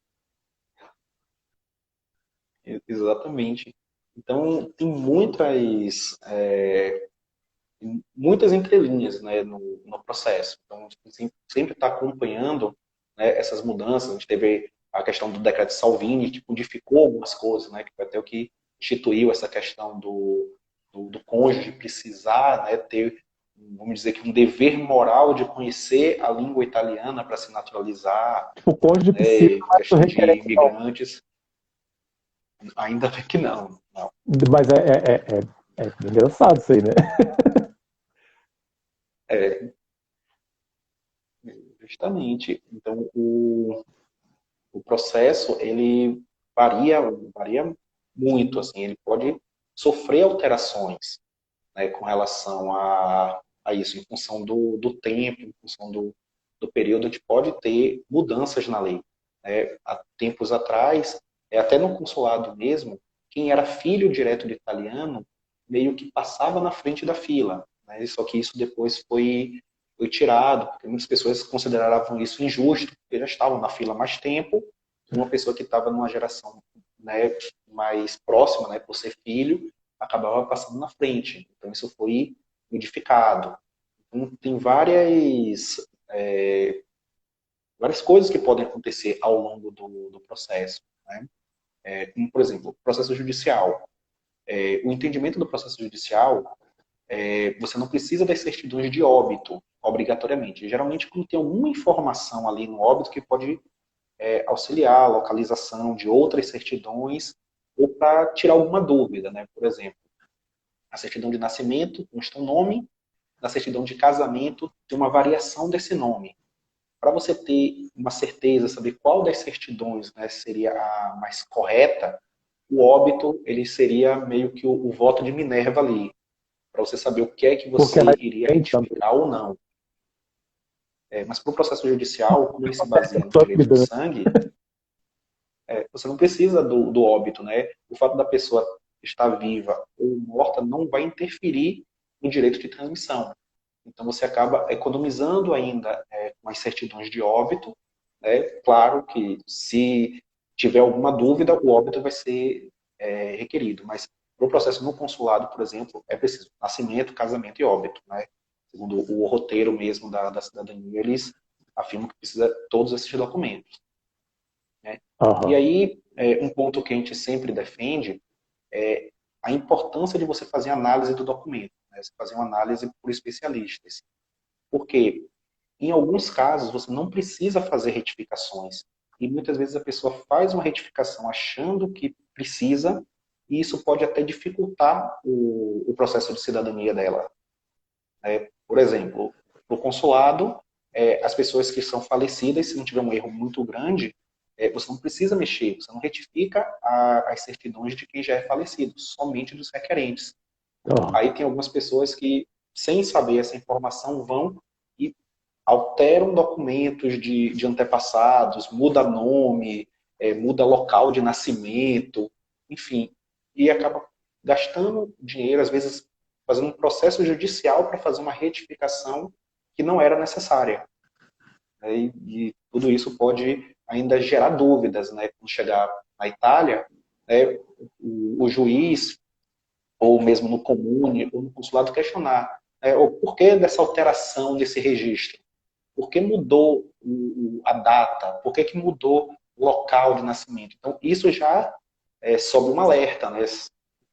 Exatamente. Então, tem muitas entrelinhas, né, no processo. Então, a gente sempre está acompanhando, né, essas mudanças. A gente teve a questão do decreto de Salvini, que modificou algumas coisas, né, que foi até o que instituiu essa questão do cônjuge precisar, né, ter, vamos dizer que um dever moral de conhecer a língua italiana para se naturalizar, O cônjuge precisa, questão de imigrantes. Ainda bem que não. Mas é engraçado isso aí, né? Justamente. Então, o processo, ele varia muito, assim, ele pode sofrer alterações, né, com relação a isso, em função do tempo, em função do período, a gente pode ter mudanças na lei, né? Há tempos atrás, até no consulado mesmo, quem era filho direto de italiano meio que passava na frente da fila, né? Só que isso depois foi tirado, porque muitas pessoas consideravam isso injusto, porque já estavam na fila há mais tempo, uma pessoa que estava numa geração, né, mais próxima, né, por ser filho, acabava passando na frente. Então isso foi modificado. Então, tem várias coisas que podem acontecer ao longo do processo, né? Como, por exemplo, o processo judicial. O entendimento do processo judicial, você não precisa das certidões de óbito, obrigatoriamente. Geralmente, quando tem alguma informação ali no óbito que pode auxiliar a localização de outras certidões ou para tirar alguma dúvida, né? Por exemplo, a certidão de nascimento consta um nome, na certidão de casamento tem uma variação desse nome. Para você ter uma certeza, saber qual das certidões, né, seria a mais correta, o óbito ele seria meio que o voto de Minerva ali, para você saber o que é que você iria retificar ou não. Mas para o processo judicial, como ele se baseia no direito do sangue, você não precisa do óbito, né? O fato da pessoa estar viva ou morta não vai interferir no direito de transmissão. Então você acaba economizando ainda com as certidões de óbito, né? Claro que se tiver alguma dúvida, o óbito vai ser requerido, mas para o processo no consulado, por exemplo, é preciso nascimento, casamento e óbito, né? Segundo o roteiro mesmo da cidadania, eles afirmam que precisa todos esses documentos, né? E aí, um ponto que a gente sempre defende é a importância de você fazer análise do documento, né? Você fazer uma análise por especialistas. Porque, em alguns casos, você não precisa fazer retificações. E muitas vezes a pessoa faz uma retificação achando que precisa, e isso pode até dificultar o processo de cidadania dela. Por exemplo, no consulado, as pessoas que são falecidas, se não tiver um erro muito grande, você não precisa mexer, você não retifica as certidões de quem já é falecido, somente dos requerentes. Aí tem algumas pessoas que, sem saber essa informação, vão e alteram documentos de antepassados, muda nome, muda local de nascimento, enfim, e acaba gastando dinheiro, às vezes fazendo um processo judicial para fazer uma retificação que não era necessária. E tudo isso pode ainda gerar dúvidas, né? Quando chegar na Itália, né, o juiz, ou mesmo no comune, ou no consulado, questionar o porquê dessa alteração desse registro. Por que mudou a data? Por que mudou o local de nascimento? Então, isso já sobe um alerta, né?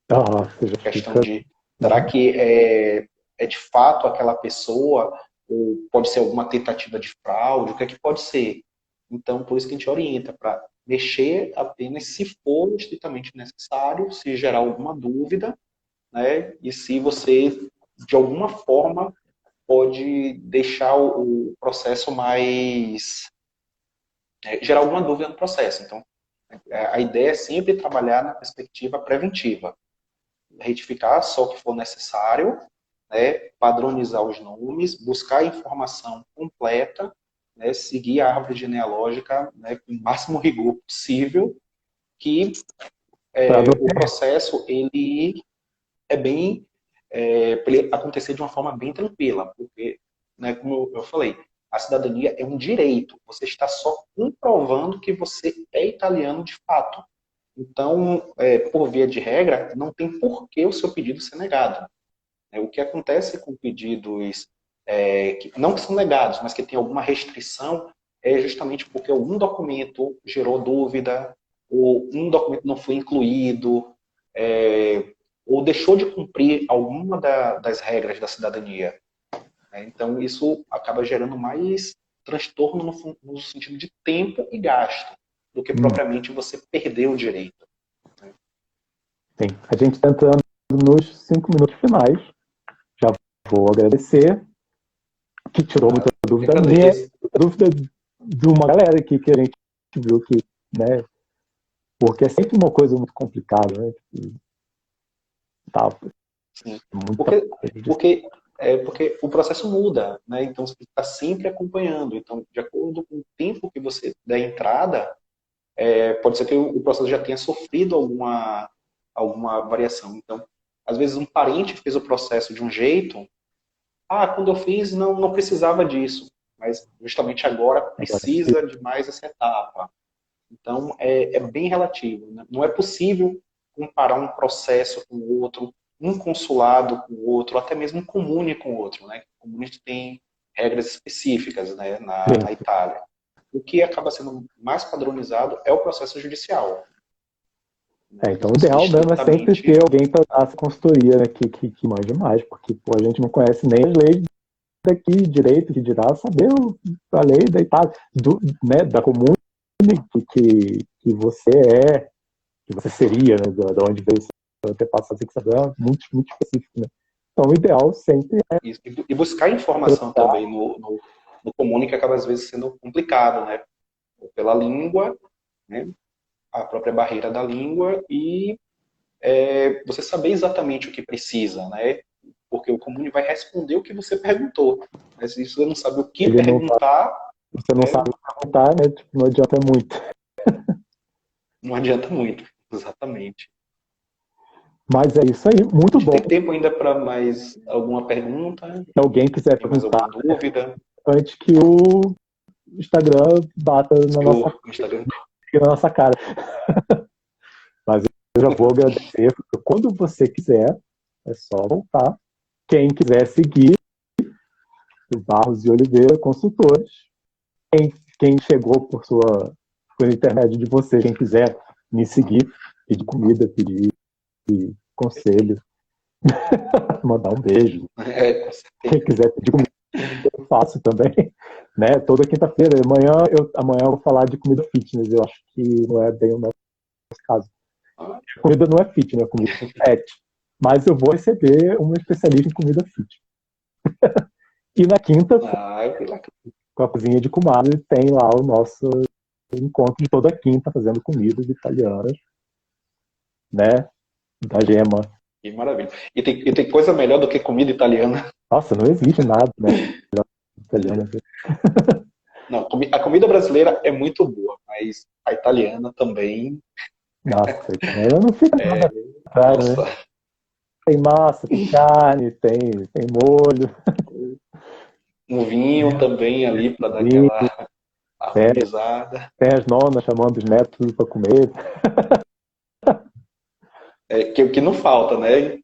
A questão de, será que é de fato aquela pessoa, ou pode ser alguma tentativa de fraude? O que é que pode ser? Então, por isso que a gente orienta para mexer apenas se for estritamente necessário, se gerar alguma dúvida, né? E se você, de alguma forma, pode deixar o processo mais... gerar alguma dúvida no processo. Então, a ideia é sempre trabalhar na perspectiva preventiva. Retificar só o que for necessário, né? Padronizar os nomes, buscar a informação completa, né? Seguir a árvore genealógica, né? Com o máximo rigor possível, que o processo ele é bem... para ele acontecer de uma forma bem tranquila, porque, né, como eu falei, a cidadania é um direito, você está só comprovando que você é italiano de fato. Então, por via de regra, não tem por que o seu pedido ser negado. O que acontece com pedidos, não que são negados, mas que tem alguma restrição, é justamente porque algum documento gerou dúvida, ou um documento não foi incluído, ou deixou de cumprir alguma das regras da cidadania. Então, isso acaba gerando mais transtorno no sentido de tempo e gasto, do que propriamente você perder o direito. Sim. A gente está entrando nos 5 minutos finais. Já vou agradecer, que tirou muita dúvida minha, dúvida de uma galera aqui que a gente viu que, né, porque é sempre uma coisa muito complicada, né? Tá, sim. Porque o processo muda, né? Então você está sempre acompanhando. Então, de acordo com o tempo que você der entrada, pode ser que o processo já tenha sofrido alguma variação. Então, às vezes um parente fez o processo de um jeito, quando eu fiz não precisava disso, mas justamente agora precisa de mais essa etapa. Então, é bem relativo, né? Não é possível comparar um processo com o outro, um consulado com o outro, até mesmo um comune com o outro, né? O comune tem regras específicas, né, na Itália. O que acaba sendo mais padronizado é o processo judicial. Então o ideal mesmo é sempre ter alguém para dar essa consultoria, né, que manja mais, porque pô, a gente não conhece nem as leis daqui, direito, que dirá saber a lei da Itália, né, da comune que você é, que você seria, né, de onde veio seu antepassado, que saber é muito, muito específico, né? Então o ideal sempre é... Isso. E buscar informação também no comune, que acaba às vezes sendo complicado, né? Pela língua, né? A própria barreira da língua e você saber exatamente o que precisa, né? Porque o comune vai responder o que você perguntou. Mas se você não sabe o que perguntar... Você não sabe perguntar, né? Tipo, não adianta muito. Não adianta muito, exatamente. Mas é isso aí, muito bom. Tem tempo ainda para mais alguma pergunta? Se alguém quiser tem mais perguntar, alguma dúvida? Antes que o Instagram bata na nossa cara. Mas eu já vou agradecer, porque quando você quiser, é só voltar. Quem quiser seguir, o Barros e Oliveira Consultores. Quem chegou por intermédio de você, quem quiser me seguir, pedir comida, pedir conselho, mandar um beijo. Quem quiser pedir comida, eu faço também. Né? Toda quinta-feira. Amanhã eu vou falar de comida fitness. Eu acho que não é bem o nosso caso. A comida não é fitness, é comida pet. Mas eu vou receber um especialista em comida fitness. E na quinta, com a cozinha de comadre, tem lá o nosso encontro de toda quinta, fazendo comidas italianas, né? Da Gema. Que maravilha. E tem coisa melhor do que comida italiana? Nossa, não existe nada, né? Italiana. Não, a comida brasileira é muito boa, mas a italiana também... Nossa, a italiana não fica nada atrás, né? Tem massa, tem carne, tem molho. Um vinho também ali para dar E aquela tem, harmonizada. tem as nonas chamando os netos para comer. Que não falta, né?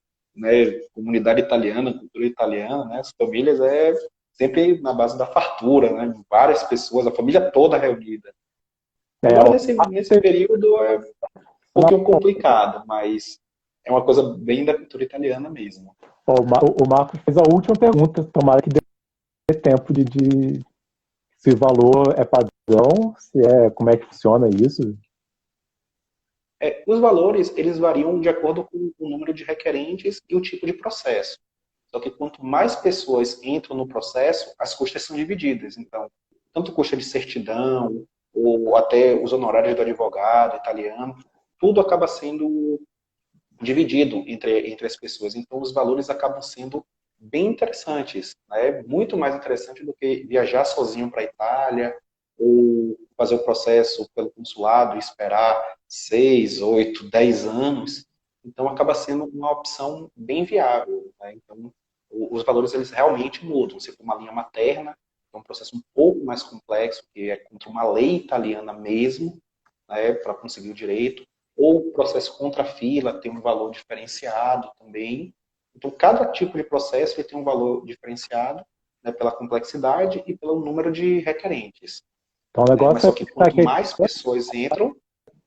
Comunidade italiana, cultura italiana, né? As famílias é sempre na base da fartura, né? Várias pessoas, a família toda reunida. É, Agora, nesse período, é um pouquinho complicado, mas é uma coisa bem da cultura italiana mesmo. o Marcos fez a última pergunta, tomara que dê tempo de se o valor é padrão, se é, como é que funciona isso. Os valores, eles variam de acordo com o número de requerentes e o tipo de processo. Só que quanto mais pessoas entram no processo, as custas são divididas. Então, tanto custa de certidão, ou até os honorários do advogado italiano, tudo acaba sendo dividido entre as pessoas. Então, os valores acabam sendo bem interessantes, né? Muito mais interessante do que viajar sozinho para a Itália ou fazer o processo pelo consulado e esperar 6, 8, 10 anos. Então, acaba sendo uma opção bem viável, né? Então, os valores eles realmente mudam. Se for uma linha materna, é um processo um pouco mais complexo, que é contra uma lei italiana mesmo, né, para conseguir o direito, ou o processo contra a fila tem um valor diferenciado também. Então, cada tipo de processo ele tem um valor diferenciado, né, pela complexidade e pelo número de requerentes. Então o Né? Mas negócio é só que quanto mais pessoas entram,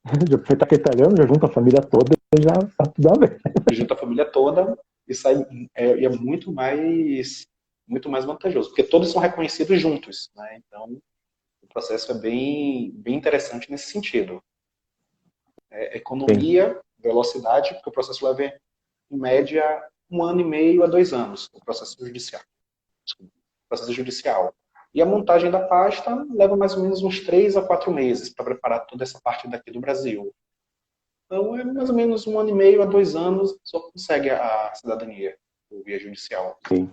aproveitar que é italiano, já junta a família toda e já tá tudo a ver. junta a família toda e sai é muito mais vantajoso, porque todos são reconhecidos juntos, né? Então o processo é bem interessante nesse sentido. Sim. Economia, velocidade, porque o processo leva em média 1 ano e meio a 2 anos, o processo judicial. Desculpa, o processo judicial. E a montagem da pasta leva mais ou menos uns 3 a 4 meses para preparar toda essa parte daqui do Brasil. Então, é mais ou menos 1 ano e meio a 2 anos, só consegue a cidadania por via judicial. Sim.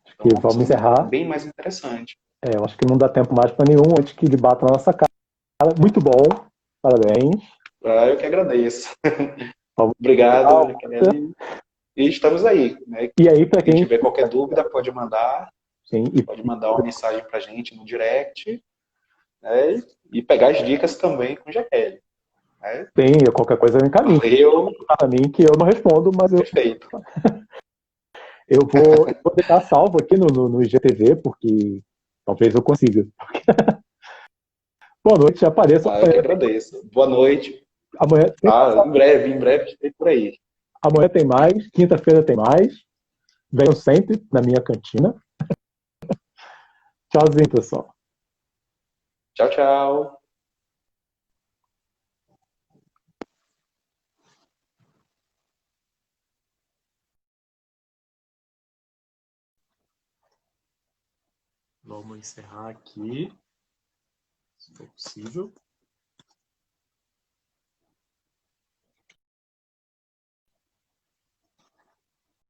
Acho Então, que é uma vamos opção encerrar. bem mais interessante. Eu acho que não dá tempo mais para nenhum antes que ele bata na nossa cara. Muito bom. Parabéns. Eu que agradeço. Vamos Obrigado, encerrar. Jaqueline. E estamos aí. Né? E aí, para Quem quem. tiver qualquer dúvida, Sim, pode mandar uma mensagem para a gente no direct, né? E pegar as dicas também com o Jaqueline. Né? qualquer coisa eu encaminho Valeu, para mim, que eu não respondo, mas perfeito. eu vou deixar salvo aqui no IGTV, porque talvez eu consiga. Boa noite, apareça Eu que agradeço. Boa noite. amanhã. Em breve estarei por aí. Amanhã tem mais, quinta-feira tem mais. Venham sempre na minha cantina. Tchauzinho, pessoal. Tchau, tchau. Vamos encerrar aqui, se for possível.